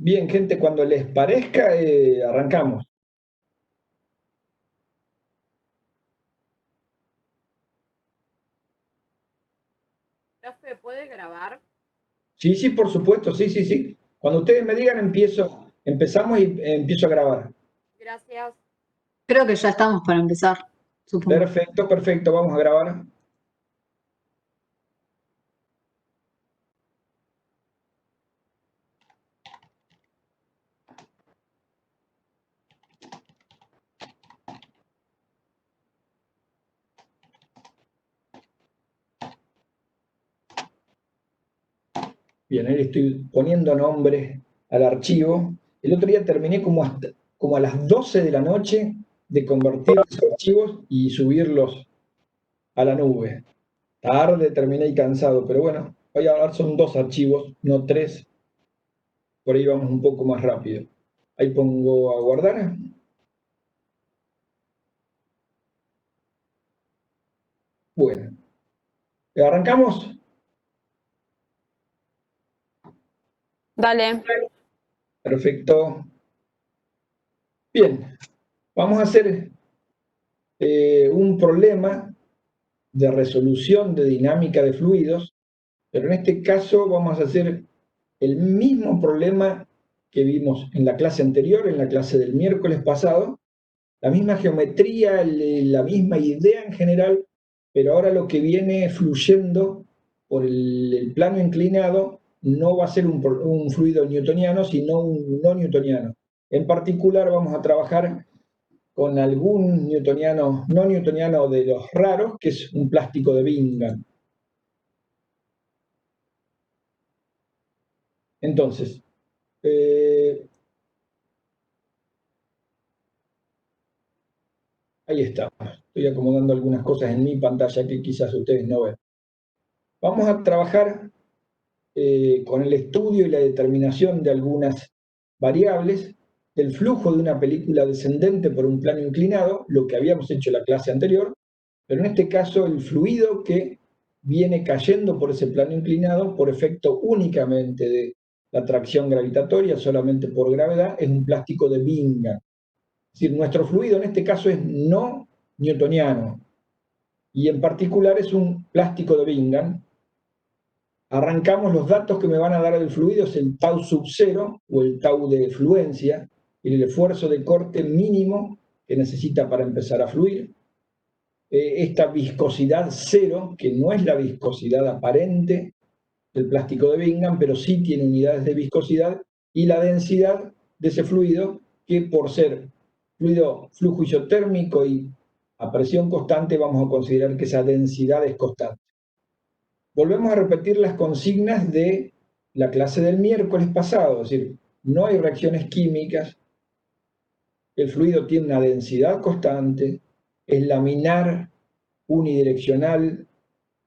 Bien, gente, cuando les parezca, arrancamos. Profe, ¿puede grabar? Sí, sí, por supuesto, sí, sí, sí. Cuando ustedes me digan, empezamos y empiezo a grabar. Gracias. Creo que ya estamos para empezar, supongo. Perfecto, perfecto, vamos a grabar. Bien, ahí le estoy poniendo nombre al archivo. El otro día terminé como a las 12 de la noche de convertir los archivos y subirlos a la nube. Tarde terminé y cansado, pero bueno, hoy ahora son 2 archivos, no 3. Por ahí vamos un poco más rápido. Ahí pongo a guardar. Bueno, ¿arrancamos? Dale. Perfecto. Bien, vamos a hacer un problema de resolución de dinámica de fluidos, pero en este caso vamos a hacer el mismo problema que vimos en la clase anterior, en la clase del miércoles pasado, la misma geometría, la misma idea en general, pero ahora lo que viene fluyendo por el plano inclinado no va a ser un fluido newtoniano, sino un no newtoniano. En particular vamos a trabajar con algún newtoniano, no newtoniano de los raros, que es un plástico de Bingham. Entonces, ahí está. Estoy acomodando algunas cosas en mi pantalla que quizás ustedes no ven. Vamos a trabajar con el estudio y la determinación de algunas variables del flujo de una película descendente por un plano inclinado, lo que habíamos hecho en la clase anterior, pero en este caso el fluido que viene cayendo por ese plano inclinado por efecto únicamente de la atracción gravitatoria, solamente por gravedad, es un plástico de Bingham. Es decir, nuestro fluido en este caso es no newtoniano, y en particular es un plástico de Bingham. Arrancamos, los datos que me van a dar el fluido es el tau sub cero o el tau de fluencia, el esfuerzo de corte mínimo que necesita para empezar a fluir. Esta viscosidad cero, que no es la viscosidad aparente del plástico de Bingham, pero sí tiene unidades de viscosidad, y la densidad de ese fluido, que por ser fluido flujo isotérmico y a presión constante, vamos a considerar que esa densidad es constante. Volvemos a repetir las consignas de la clase del miércoles pasado, es decir, no hay reacciones químicas, el fluido tiene una densidad constante, es laminar, unidireccional,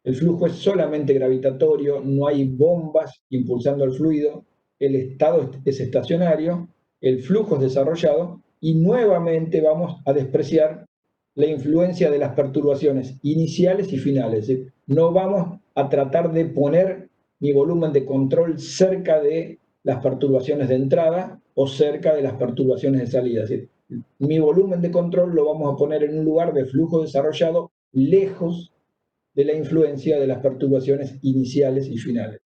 el flujo es solamente gravitatorio, no hay bombas impulsando el fluido, el estado es estacionario, el flujo es desarrollado, y nuevamente vamos a despreciar la influencia de las perturbaciones iniciales y finales. Es decir, no vamos a tratar de poner mi volumen de control cerca de las perturbaciones de entrada o cerca de las perturbaciones de salida. Es decir, mi volumen de control lo vamos a poner en un lugar de flujo desarrollado lejos de la influencia de las perturbaciones iniciales y finales.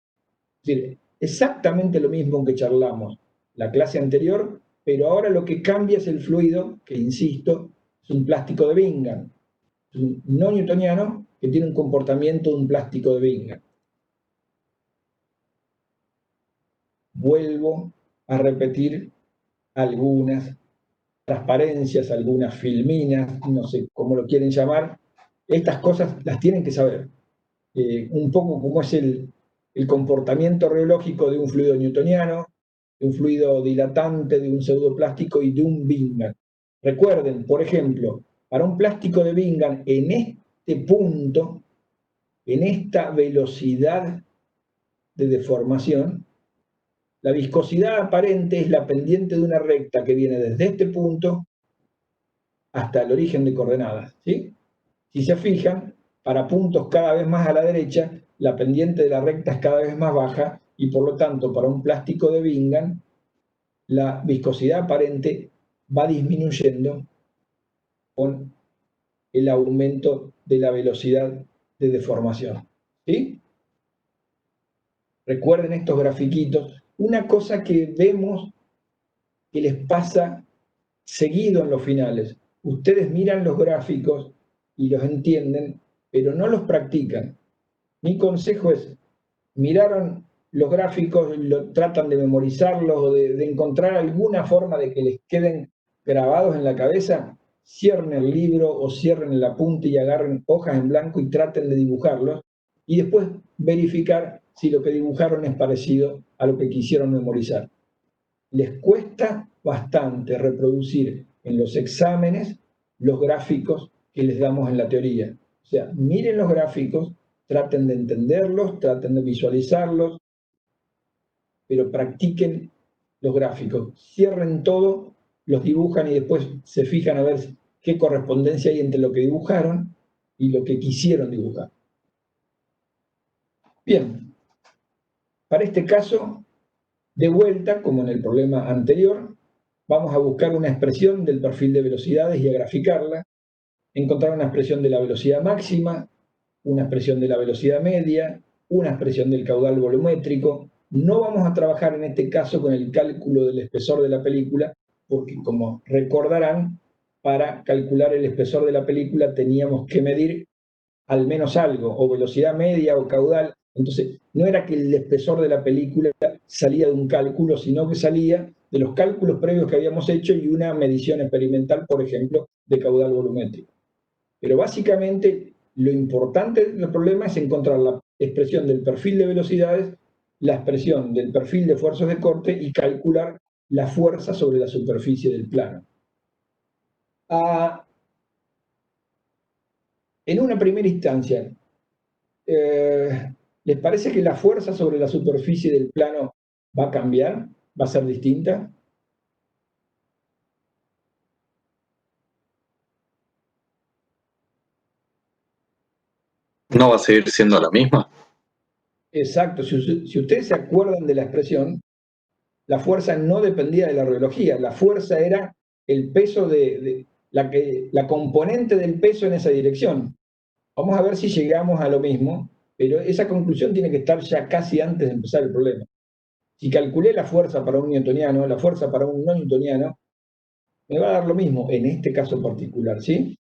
Es decir, exactamente lo mismo que charlamos la clase anterior, pero ahora lo que cambia es el fluido, que insisto, es un plástico de Bingham, es un no newtoniano que tiene un comportamiento de un plástico de Bingham. Vuelvo a repetir algunas transparencias, algunas filminas, no sé cómo lo quieren llamar. Estas cosas las tienen que saber. Un poco cómo es el comportamiento reológico de un fluido newtoniano, de un fluido dilatante, de un pseudoplástico y de un Bingham. Recuerden, por ejemplo, para un plástico de Bingham, en este punto, en esta velocidad de deformación, la viscosidad aparente es la pendiente de una recta que viene desde este punto hasta el origen de coordenadas, ¿sí? Si se fijan, para puntos cada vez más a la derecha, la pendiente de la recta es cada vez más baja, y por lo tanto, para un plástico de Bingham, la viscosidad aparente va disminuyendo con el aumento de la velocidad de deformación. ¿Sí? Recuerden estos grafiquitos. Una cosa que vemos que les pasa seguido en los finales. Ustedes miran los gráficos y los entienden, pero no los practican. Mi consejo es, miraron los gráficos, tratan de memorizarlos o de encontrar alguna forma de que les queden grabados en la cabeza, cierren el libro o cierren el apunte y agarren hojas en blanco y traten de dibujarlos y después verificar si lo que dibujaron es parecido a lo que quisieron memorizar. Les cuesta bastante reproducir en los exámenes los gráficos que les damos en la teoría. O sea, miren los gráficos, traten de entenderlos, traten de visualizarlos, pero practiquen los gráficos. Cierren todo, los dibujan y después se fijan a ver qué correspondencia hay entre lo que dibujaron y lo que quisieron dibujar. Bien, para este caso, de vuelta, como en el problema anterior, vamos a buscar una expresión del perfil de velocidades y a graficarla, encontrar una expresión de la velocidad máxima, una expresión de la velocidad media, una expresión del caudal volumétrico. No vamos a trabajar en este caso con el cálculo del espesor de la película, porque como recordarán, para calcular el espesor de la película teníamos que medir al menos algo, o velocidad media o caudal. Entonces, no era que el espesor de la película salía de un cálculo, sino que salía de los cálculos previos que habíamos hecho y una medición experimental, por ejemplo, de caudal volumétrico. Pero básicamente lo importante del problema es encontrar la expresión del perfil de velocidades, la expresión del perfil de fuerzas de corte y calcular la fuerza sobre la superficie del plano. En una primera instancia, ¿les parece que la fuerza sobre la superficie del plano va a cambiar? ¿Va a ser distinta? ¿No va a seguir siendo la misma? Exacto. Si ustedes se acuerdan de la expresión, la fuerza no dependía de la radiología. La fuerza era el peso la componente del peso en esa dirección. Vamos a ver si llegamos a lo mismo, pero esa conclusión tiene que estar ya casi antes de empezar el problema. Si calculé la fuerza para un newtoniano, la fuerza para un no newtoniano, me va a dar lo mismo en este caso particular, ¿sí?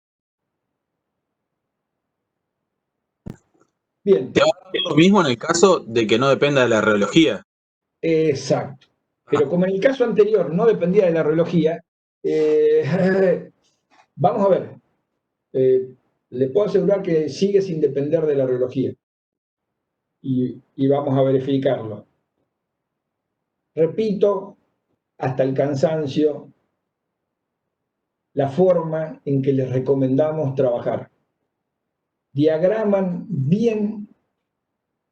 Bien. Te va a dar lo mismo en el caso de que no dependa de la radiología. Exacto. Pero como en el caso anterior no dependía de la radiología, vamos a ver. Les puedo asegurar que sigue sin depender de la radiología. Y vamos a verificarlo. Repito, hasta el cansancio, la forma en que les recomendamos trabajar. Diagraman bien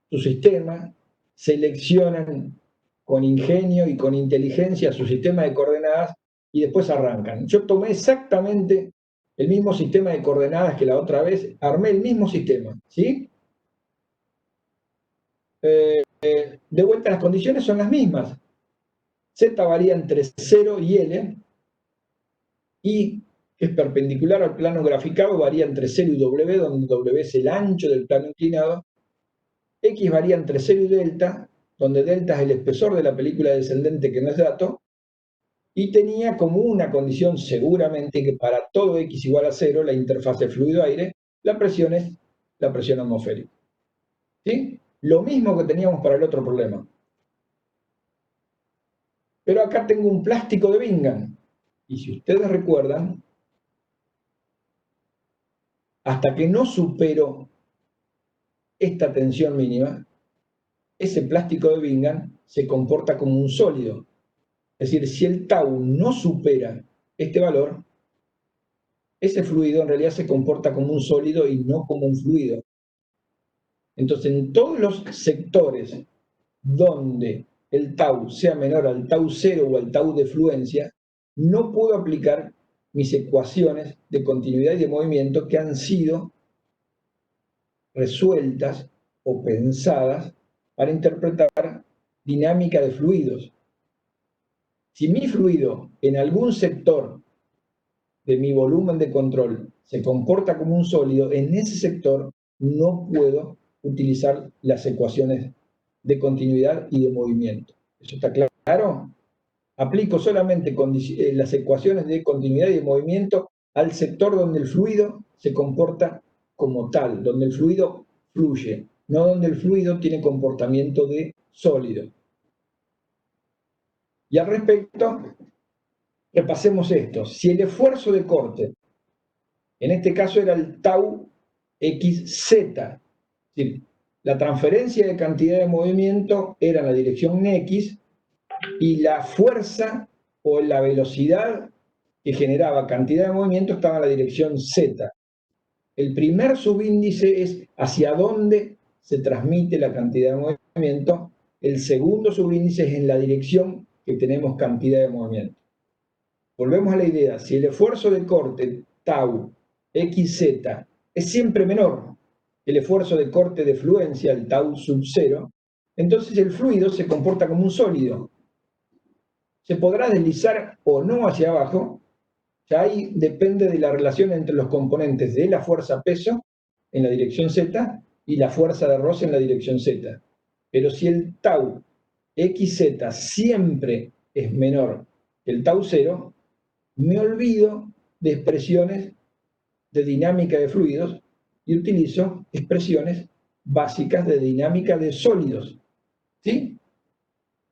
su sistema, seleccionan con ingenio y con inteligencia su sistema de coordenadas y después arrancan. Yo tomé exactamente el mismo sistema de coordenadas que la otra vez, armé el mismo sistema, ¿sí? De vuelta, las condiciones son las mismas. Z varía entre 0 y L, y es perpendicular al plano graficado, varía entre 0 y W, donde W es el ancho del plano inclinado. X varía entre 0 y delta, donde delta es el espesor de la película descendente que no es dato, y tenía como una condición seguramente que para todo X igual a 0, la interfase fluido-aire, la presión es la presión atmosférica. ¿Sí? Lo mismo que teníamos para el otro problema. Pero acá tengo un plástico de Bingham. Y si ustedes recuerdan, hasta que no supero esta tensión mínima, ese plástico de Bingham se comporta como un sólido. Es decir, si el tau no supera este valor, ese fluido en realidad se comporta como un sólido y no como un fluido. Entonces, en todos los sectores donde el tau sea menor al tau 0 o al tau de fluencia, no puedo aplicar mis ecuaciones de continuidad y de movimiento que han sido resueltas o pensadas para interpretar dinámica de fluidos. Si mi fluido en algún sector de mi volumen de control se comporta como un sólido, en ese sector no puedo utilizar las ecuaciones de continuidad y de movimiento. ¿Eso está claro? Aplico solamente las ecuaciones de continuidad y de movimiento al sector donde el fluido se comporta como tal, donde el fluido fluye, no donde el fluido tiene comportamiento de sólido. Y al respecto, repasemos esto. Si el esfuerzo de corte, en este caso era el tau xz, es decir, la transferencia de cantidad de movimiento era en la dirección X y la fuerza o la velocidad que generaba cantidad de movimiento estaba en la dirección Z. El primer subíndice es hacia dónde se transmite la cantidad de movimiento. El segundo subíndice es en la dirección que tenemos cantidad de movimiento. Volvemos a la idea. Si el esfuerzo de corte tau xz es siempre menor que el esfuerzo de corte de fluencia, el tau sub 0, entonces el fluido se comporta como un sólido. Se podrá deslizar o no hacia abajo, ya ahí depende de la relación entre los componentes de la fuerza-peso en la dirección Z y la fuerza de roce en la dirección Z. Pero si el tau xz siempre es menor que el tau 0, me olvido de expresiones de dinámica de fluidos y utilizo expresiones básicas de dinámica de sólidos. ¿Sí?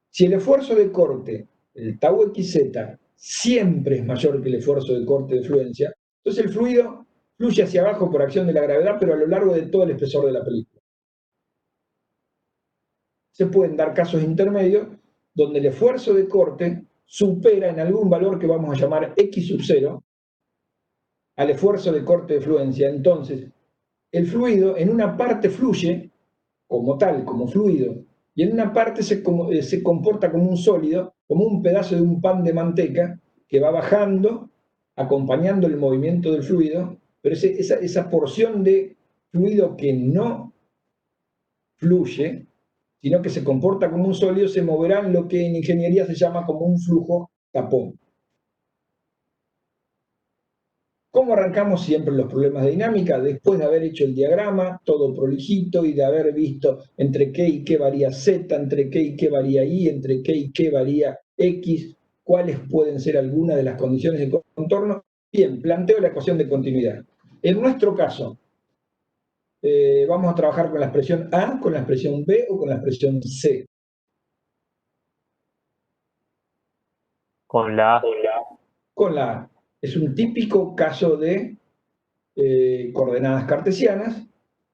Si el esfuerzo de corte, el tau xz, siempre es mayor que el esfuerzo de corte de fluencia, entonces el fluido fluye hacia abajo por acción de la gravedad, pero a lo largo de todo el espesor de la película. Se pueden dar casos intermedios donde el esfuerzo de corte supera en algún valor que vamos a llamar x sub 0 al esfuerzo de corte de fluencia. Entonces, el fluido en una parte fluye como tal, como fluido, y en una parte se comporta como un sólido, como un pedazo de un pan de manteca que va bajando, acompañando el movimiento del fluido, pero esa porción de fluido que no fluye, sino que se comporta como un sólido, se moverá en lo que en ingeniería se llama como un flujo tapón. ¿Cómo arrancamos siempre los problemas de dinámica? Después de haber hecho el diagrama, todo prolijito, y de haber visto entre qué y qué varía Z, entre qué y qué varía Y, entre qué y qué varía X, cuáles pueden ser algunas de las condiciones de contorno. Bien, planteo la ecuación de continuidad. En nuestro caso, vamos a trabajar con la expresión A, con la expresión B o con la expresión C. Con la A. Con la A. Es un típico caso de coordenadas cartesianas.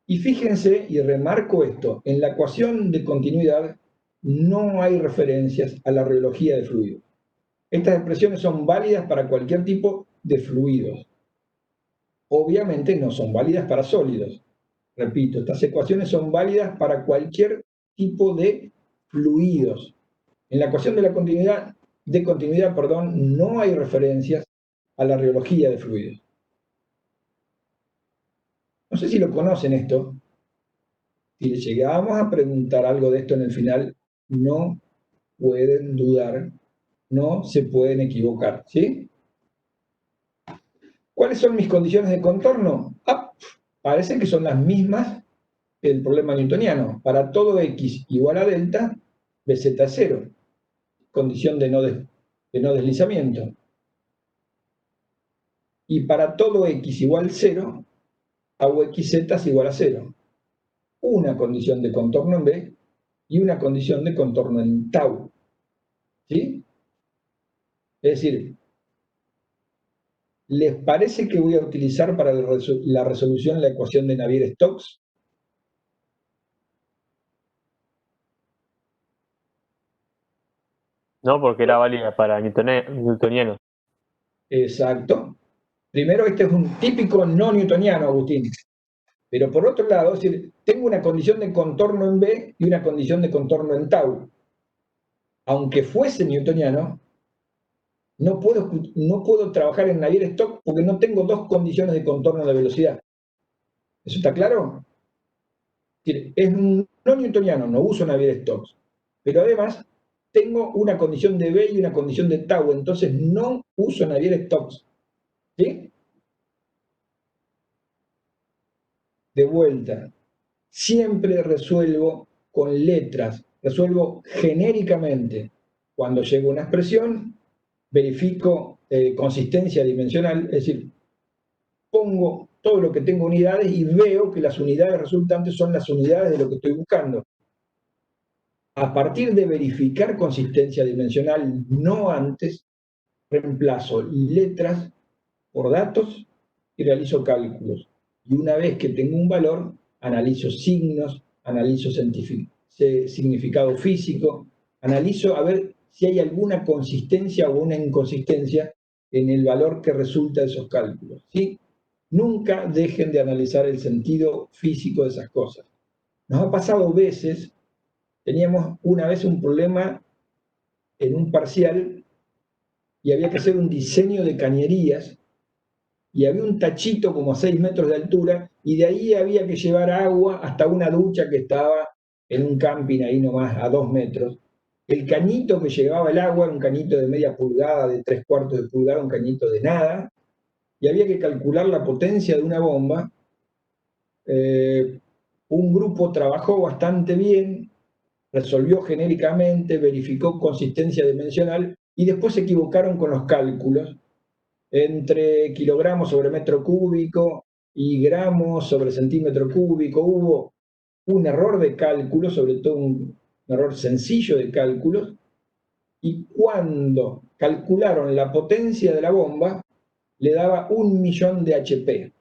Y fíjense, y remarco esto, en la ecuación de continuidad no hay referencias a la reología de fluidos. Estas expresiones son válidas para cualquier tipo de fluidos. Obviamente no son válidas para sólidos. Repito, estas ecuaciones son válidas para cualquier tipo de fluidos. En la ecuación de la continuidad, no hay referencias a la reología de fluidos. No sé si lo conocen esto. Si les llegamos a preguntar algo de esto en el final, no pueden dudar, no se pueden equivocar, ¿sí? ¿Cuáles son mis condiciones de contorno? Parecen que son las mismas que el problema newtoniano. Para todo x igual a delta, bz es 0, condición de no deslizamiento. Y para todo x igual 0, hago xz es igual a 0. Una condición de contorno en B y una condición de contorno en tau. ¿Sí? Es decir, ¿les parece que voy a utilizar para la resolución la ecuación de Navier-Stokes? No, porque era válida para newtonianos. Exacto. Primero, este es un típico no newtoniano, Agustín. Pero por otro lado, es decir, tengo una condición de contorno en B y una condición de contorno en tau. Aunque fuese newtoniano, no puedo trabajar en Navier-Stokes porque no tengo dos condiciones de contorno de velocidad. ¿Eso está claro? Es no newtoniano, no uso Navier-Stokes. Pero además, tengo una condición de B y una condición de tau, entonces no uso Navier-Stokes. ¿Sí? De vuelta, siempre resuelvo con letras, resuelvo genéricamente. Cuando llego a una expresión, verifico consistencia dimensional, es decir, pongo todo lo que tengo unidades y veo que las unidades resultantes son las unidades de lo que estoy buscando. A partir de verificar consistencia dimensional, no antes, reemplazo letras por datos y realizo cálculos. Y una vez que tengo un valor, analizo signos, analizo significado físico, analizo a ver si hay alguna consistencia o una inconsistencia en el valor que resulta de esos cálculos. ¿Sí? Nunca dejen de analizar el sentido físico de esas cosas. Nos ha pasado veces, teníamos una vez un problema en un parcial y había que hacer un diseño de cañerías y había un tachito como a 6 metros de altura y de ahí había que llevar agua hasta una ducha que estaba en un camping ahí nomás a 2 metros. El cañito que llevaba el agua era un cañito de media pulgada, de 3/4 de pulgada, un cañito de nada, y había que calcular la potencia de una bomba. Un grupo trabajó bastante bien, resolvió genéricamente, verificó consistencia dimensional y después se equivocaron con los cálculos entre kilogramos sobre metro cúbico y gramos sobre centímetro cúbico. Hubo un error de cálculo, sobre todo un error sencillo de cálculos, y cuando calcularon la potencia de la bomba, le daba 1.000.000 de HP.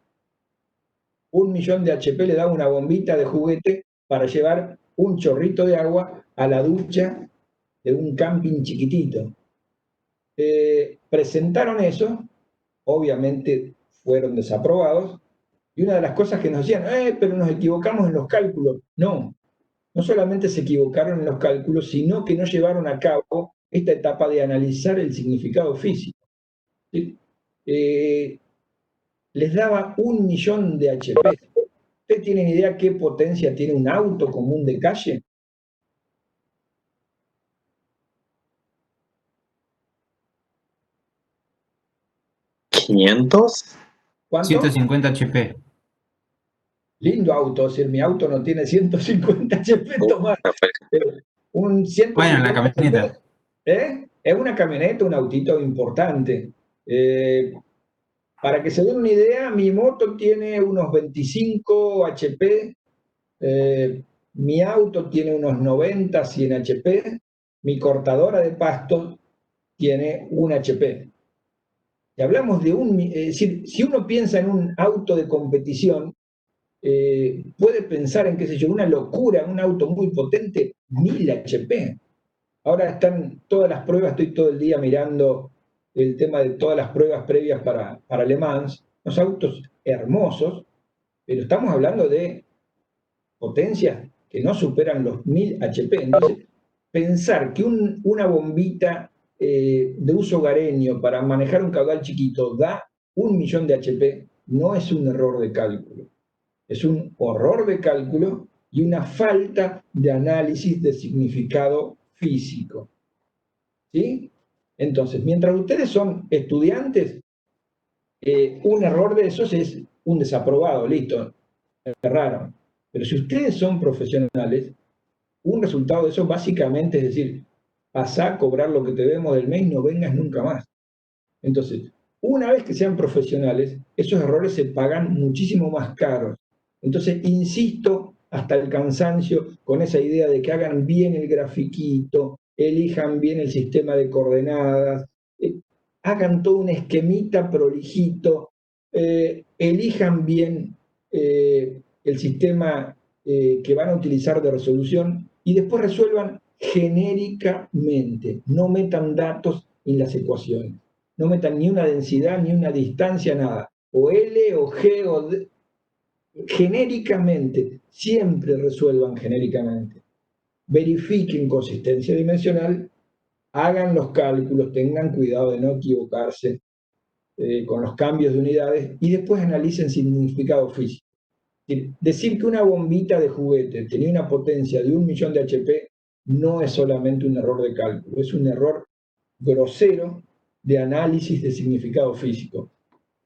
1.000.000 de HP le daba una bombita de juguete para llevar un chorrito de agua a la ducha de un camping chiquitito. Presentaron eso, obviamente fueron desaprobados, y una de las cosas que nos decían, pero nos equivocamos en los cálculos. No, no solamente se equivocaron en los cálculos, sino que no llevaron a cabo esta etapa de analizar el significado físico. ¿Sí? Les daba 1.000.000 de HP. ¿Ustedes tienen idea qué potencia tiene un auto común de calle? ¿500? ¿Cuánto? 150 HP. Lindo auto, es decir, mi auto no tiene 150 HP, tomar. Un 150 Bueno, la camioneta. HP, es una camioneta, un autito importante. Para que se den una idea, mi moto tiene unos 25 HP, mi auto tiene unos 90, 100 HP, mi cortadora de pasto tiene 1 HP. Y hablamos de es decir, si uno piensa en un auto de competición, puede pensar en, qué sé yo, una locura, un auto muy potente, 1.000 HP. Ahora están todas las pruebas, estoy todo el día mirando el tema de todas las pruebas previas para Le Mans, los autos hermosos, pero estamos hablando de potencias que no superan los 1.000 HP. Entonces, pensar que una bombita de uso hogareño para manejar un caudal chiquito da 1.000.000 de HP no es un error de cálculo, es un horror de cálculo y una falta de análisis de significado físico. ¿Sí? Entonces, mientras ustedes son estudiantes, un error de esos es un desaprobado, listo, erraron. Pero si ustedes son profesionales, un resultado de eso básicamente es decir, pasá a cobrar lo que te debemos del mes y no vengas nunca más. Entonces, una vez que sean profesionales, esos errores se pagan muchísimo más caros. Entonces, insisto hasta el cansancio con esa idea de que hagan bien el grafiquito, elijan bien el sistema de coordenadas, hagan todo un esquemita prolijito, elijan bien el sistema que van a utilizar de resolución y después resuelvan genéricamente, no metan datos en las ecuaciones, no metan ni una densidad, ni una distancia, nada, o L o G o D, genéricamente, siempre resuelvan genéricamente. Verifiquen consistencia dimensional, hagan los cálculos, tengan cuidado de no equivocarse con los cambios de unidades y después analicen significado físico. Decir que una bombita de juguete tenía una potencia de 1.000.000 de HP no es solamente un error de cálculo, es un error grosero de análisis de significado físico.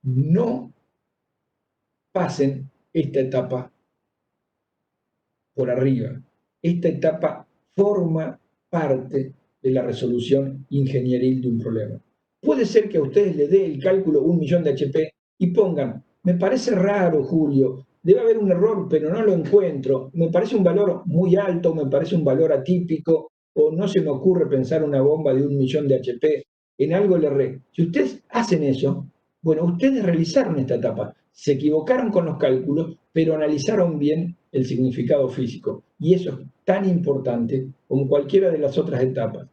No pasen esta etapa por arriba. Esta etapa forma parte de la resolución ingenieril de un problema. Puede ser que a ustedes les dé el cálculo 1.000.000 de HP y pongan, me parece raro, Julio, debe haber un error, pero no lo encuentro, me parece un valor muy alto, me parece un valor atípico, o no se me ocurre pensar una bomba de 1.000.000 de HP, en algo le erré. Si ustedes hacen eso, bueno, ustedes realizaron esta etapa, se equivocaron con los cálculos, pero analizaron bien el significado físico. Y eso es tan importante como cualquiera de las otras etapas.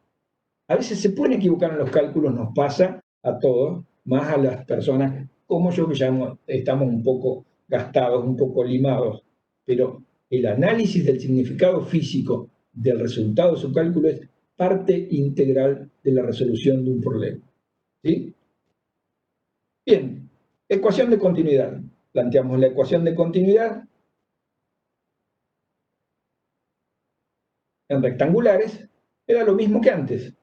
A veces se pueden equivocar en los cálculos, nos pasa a todos, más a las personas como yo, que ya estamos un poco gastados, un poco limados, pero el análisis del significado físico del resultado de su cálculo es parte integral de la resolución de un problema. ¿Sí? Bien, ecuación de continuidad. Planteamos la ecuación de continuidad en rectangulares, era lo mismo que antes.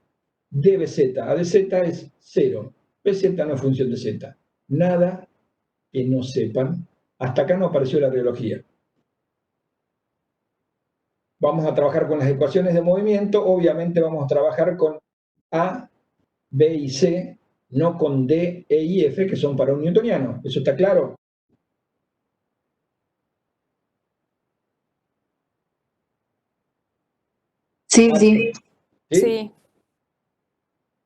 D de z a de z es 0. Pz no es función de z. Nada que no sepan. Hasta acá no apareció la reología. Vamos a trabajar con las ecuaciones de movimiento. Obviamente vamos a trabajar con A, B y C, no con D, E y F, que son para un newtoniano. ¿Eso está claro? Sí, sí. ¿Sí? Sí.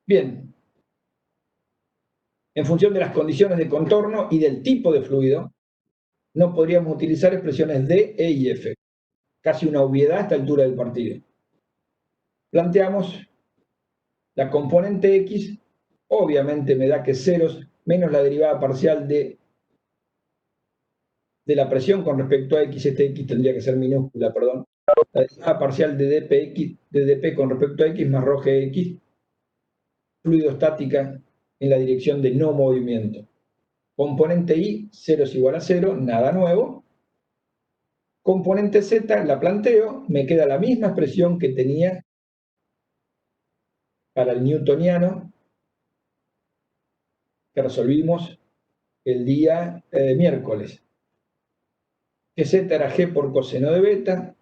Bien. En función de las condiciones de contorno y del tipo de fluido, no podríamos utilizar expresiones D, E y F. Casi una obviedad a esta altura del partido. Planteamos la componente X, obviamente me da que ceros menos la derivada parcial de la presión con respecto a X, este X tendría que ser minúscula, perdón, la derivada parcial de dp con respecto a X más rho Gx, fluido estática en la dirección de no movimiento. Componente Y, 0 es igual a 0, nada nuevo. Componente Z, la planteo, me queda la misma expresión que tenía para el newtoniano, que resolvimos el día miércoles. Que Z era G por coseno de beta,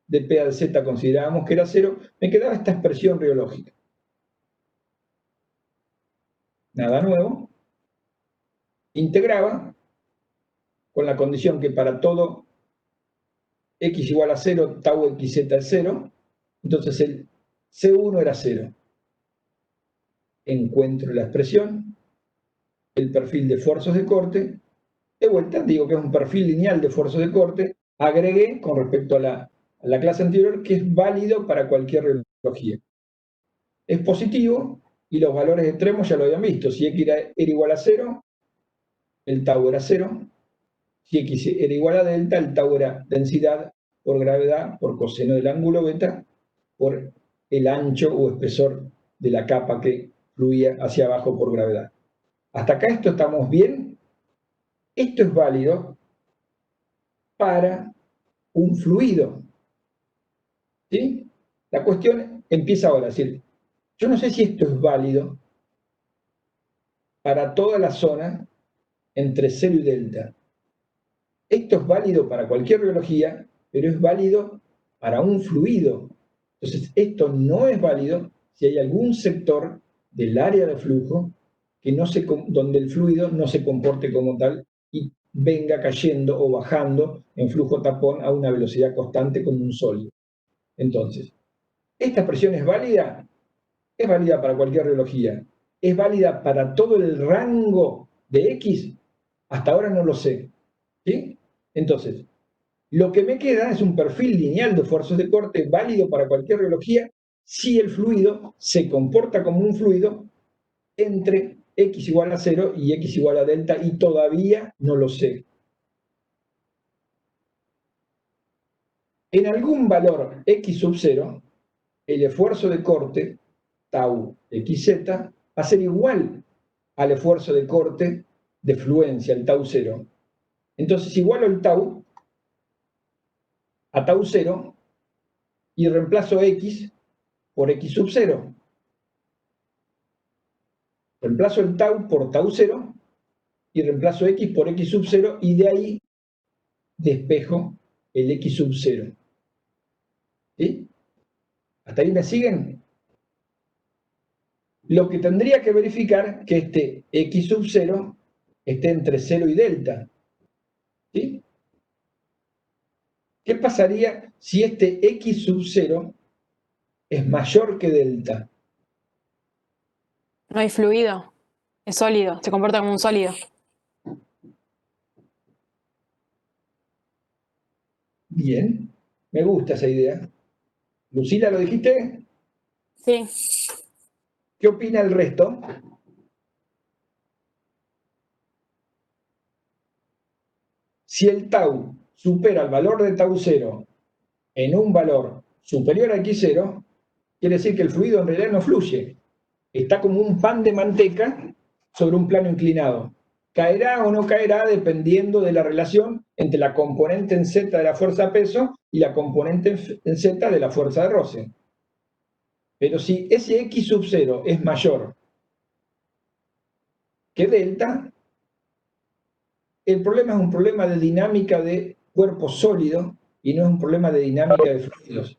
de P al Z considerábamos que era 0, me quedaba esta expresión reológica. Nada nuevo. Integraba con la condición que para todo X igual a 0, tau XZ es 0, entonces el C1 era 0. Encuentro la expresión, el perfil de fuerzas de corte, de vuelta digo que es un perfil lineal de fuerzas de corte, agregué con respecto a la clase anterior que es válido para cualquier reología. Es positivo y los valores extremos ya lo habían visto. Si X era igual a 0, el tau era 0. Si X era igual a delta, el tau era densidad por gravedad, por coseno del ángulo beta, por el ancho o espesor de la capa que fluía hacia abajo por gravedad. Hasta acá esto estamos bien. Esto es válido para un fluido. ¿Sí? La cuestión empieza ahora, es decir, yo no sé si esto es válido para toda la zona entre 0 y delta. Esto es válido para cualquier reología, pero es válido para un fluido. Entonces, esto no es válido si hay algún sector del área de flujo donde el fluido no se comporte como tal y venga cayendo o bajando en flujo tapón a una velocidad constante como un sólido. Entonces, ¿esta expresión es válida? Es válida para cualquier reología. ¿Es válida para todo el rango de X? Hasta ahora no lo sé. ¿Sí? Entonces, lo que me queda es un perfil lineal de fuerzas de corte válido para cualquier reología si el fluido se comporta como un fluido entre X igual a 0 y X igual a delta, y todavía no lo sé. En algún valor X sub 0, el esfuerzo de corte, tau XZ, va a ser igual al esfuerzo de corte de fluencia, el tau 0. Entonces igualo el tau a tau 0 y reemplazo X por X sub 0. Reemplazo el tau por tau 0 y reemplazo X por X sub 0 y de ahí despejo el X sub 0. ¿Sí? ¿Hasta ahí me siguen? Lo que tendría que verificar que este X sub 0 esté entre 0 y delta. ¿Sí? ¿Qué pasaría si este X sub 0 es mayor que delta? No hay fluido, es sólido, se comporta como un sólido. Bien, me gusta esa idea. Lucila, ¿lo dijiste? Sí, ¿Qué opina el resto? Si el tau supera el valor de tau 0 en un valor superior a X0, quiere decir que el fluido en realidad no fluye. Está como un pan de manteca sobre un plano inclinado. Caerá o no caerá dependiendo de la relación entre la componente en Z de la fuerza peso y la componente en Z de la fuerza de roce. Pero si ese X sub 0 es mayor que delta, el problema es un problema de dinámica de cuerpo sólido y no es un problema de dinámica de fluidos.